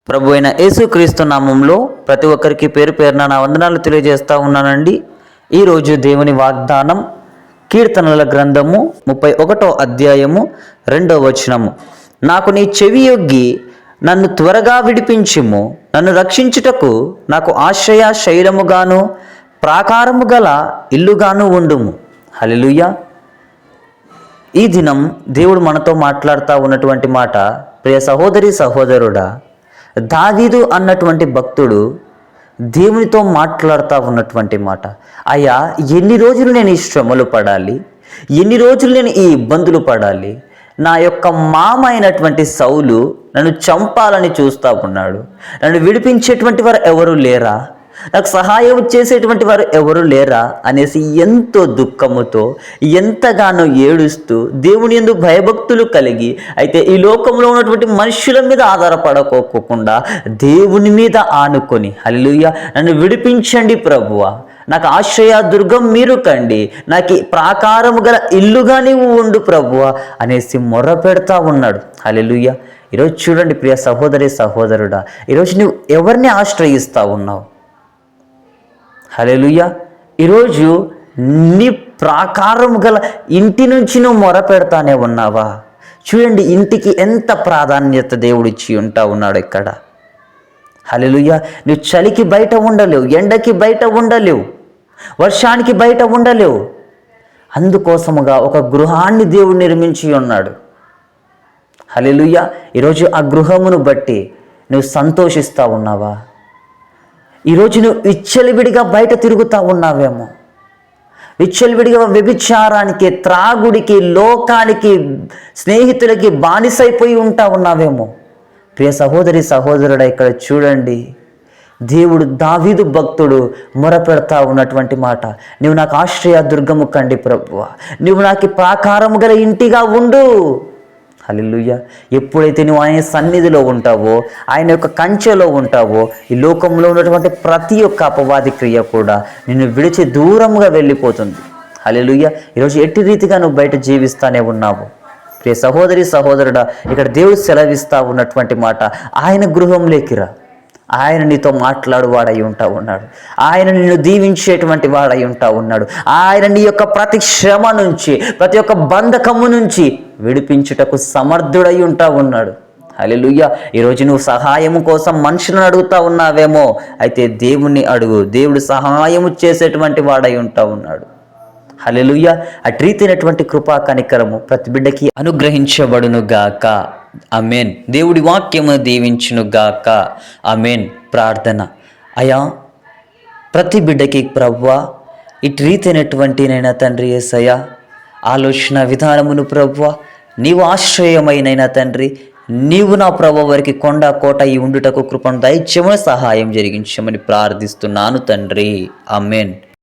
ప్రభు అయిన యేసుక్రీస్తు నామంలో ప్రతి ఒక్కరికి పేరు పేరున నా వందనాలు తెలియజేస్తూ ఉన్నానండి. ఈరోజు దేవుని వాగ్దానం కీర్తనల గ్రంథము 31వ అధ్యాయము 2వ వచనము. నాకు నీ చెవి యొగ్గి నన్ను త్వరగా విడిపించుము, నన్ను రక్షించుటకు నాకు ఆశ్రయ శైలముగాను ప్రాకారము గల ఇల్లుగాను ఉండుము. హల్లెలూయా. ఈ దినం దేవుడు మనతో మాట్లాడుతూ ఉన్నటువంటి మాట, ప్రియ సహోదరి సహోదరుడా, దావీదు అన్నటువంటి భక్తుడు దేవునితో మాట్లాడుతూ ఉన్నటువంటి మాట, అయ్యా ఎన్ని రోజులు నేను ఈ శ్రమలు పడాలి, ఎన్ని రోజులు నేను ఈ ఇబ్బందులు పడాలి, నా యొక్క మామ అయినటువంటి సౌలు నన్ను చంపాలని చూస్తూ ఉన్నాడు, నన్ను విడిపించేటువంటి వారు ఎవరు లేరా, నాకు సహాయం చేసేటువంటి వారు ఎవరు లేరా అనేసి ఎంతో దుఃఖముతో ఎంతగానో ఏడుస్తూ దేవుని యందు భయభక్తులు కలిగి, అయితే ఈ లోకంలో ఉన్నటువంటి మనుషుల మీద ఆధారపడకోకుండా దేవుని మీద ఆనుకొని, హల్లెలూయా, నన్ను విడిపించండి ప్రభువా, నాకు ఆశ్రయ దుర్గం మీరు కండి, నాకు ప్రాకారము గల ఇల్లుగా నీవు ఉండు ప్రభువా అనేసి మొర్ర పెడతా ఉన్నాడు. హల్లెలూయా. ఈరోజు చూడండి ప్రియ సహోదరి సహోదరుడా, ఈరోజు నువ్వు ఎవరిని ఆశ్రయిస్తా ఉన్నావు? హల్లెలూయా. ఈరోజు నీ ప్రాకారం గల ఇంటి నుంచి నువ్వు మొర పెడతానే ఉన్నావా? చూడండి, ఇంటికి ఎంత ప్రాధాన్యత దేవుడిచ్చి ఉంటా ఉన్నాడు ఇక్కడ. హల్లెలూయా. నువ్వు చలికి బయట ఉండలేవు, ఎండకి బయట ఉండలేవు, వర్షానికి బయట ఉండలేవు. అందుకోసముగా ఒక గృహాన్ని దేవుడు నిర్మించి ఉన్నాడు. హల్లెలూయా. ఈరోజు ఆ గృహమును బట్టి నువ్వు సంతోషిస్తూ ఉన్నావా? ఈరోజు నువ్వు విచ్చలవిడిగా బయట తిరుగుతూ ఉన్నావేమో, విచ్చలవిడిగా వ్యభిచారానికి, త్రాగుడికి, లోకానికి, స్నేహితులకి బానిసైపోయి ఉంటా ఉన్నావేమో. ప్రియ సహోదరి సహోదరుడా, ఇక్కడ చూడండి, దేవుడు దావీదు భక్తుడు మొరపెడతా ఉన్నటువంటి మాట, నువ్వు నాకు ఆశ్రయ దుర్గము కండి ప్రభువా, నువ్వు నాకు ప్రాకారము గల ఇంటిగా ఉండు. హల్లెలూయా. ఎప్పుడైతే నువ్వు ఆయన సన్నిధిలో ఉంటావో, ఆయన యొక్క కంచెలో ఉంటావో, ఈ లోకంలో ఉన్నటువంటి ప్రతి ఒక్క అపవాది క్రియ కూడా నిన్ను విడిచి దూరంగా వెళ్ళిపోతుంది. హల్లెలూయా. ఈరోజు ఎట్టి రీతిగా నువ్వు బయట జీవిస్తానే ఉన్నావు. ప్రియ సహోదరి సహోదరుడా, ఇక్కడ దేవుడు సెలవిస్తా ఉన్నటువంటి మాట, ఆయన గృహంలోకి రా, ఆయన నీతో మాట్లాడువాడై ఉంటా ఉన్నాడు, ఆయన నిన్ను దీవించేటువంటి వాడై ఉంటా ఉన్నాడు, ఆయన నీ యొక్క ప్రతి శ్రమ నుంచి, ప్రతి ఒక్క బంధకము నుంచి విడిపించుటకు సమర్థుడై ఉంటా ఉన్నాడు. హల్లెలూయా. ఈరోజు నువ్వు సహాయము కోసం మనుషులను అడుగుతా ఉన్నావేమో, అయితే దేవుణ్ణి అడుగు, దేవుడు సహాయము చేసేటువంటి వాడై ఉంటా ఉన్నాడు. హల్లెలూయా. అట్రీతినటువంటి కృపా కనికరము ప్రతి బిడ్డకి అనుగ్రహించబడును గాక. ఆమేన్. దేవుడి వాక్యము దీవించును గాక. ఆమేన్. ప్రార్థన. అయా, ప్రతి బిడ్డకి ప్రభువా ఇటు రీతైనటువంటి నైనా తండ్రి యేసయ్యా ఆలోచన విధానమును ప్రభువా నీవు ఆశ్రయమైనైనా తండ్రి, నీవు నా ప్రభువు వారికి కొండ కోట ఈ ఉండుటకు కృపను దయచేయమని సహాయం జరిగించమని ప్రార్థిస్తున్నాను తండ్రి. ఆమేన్.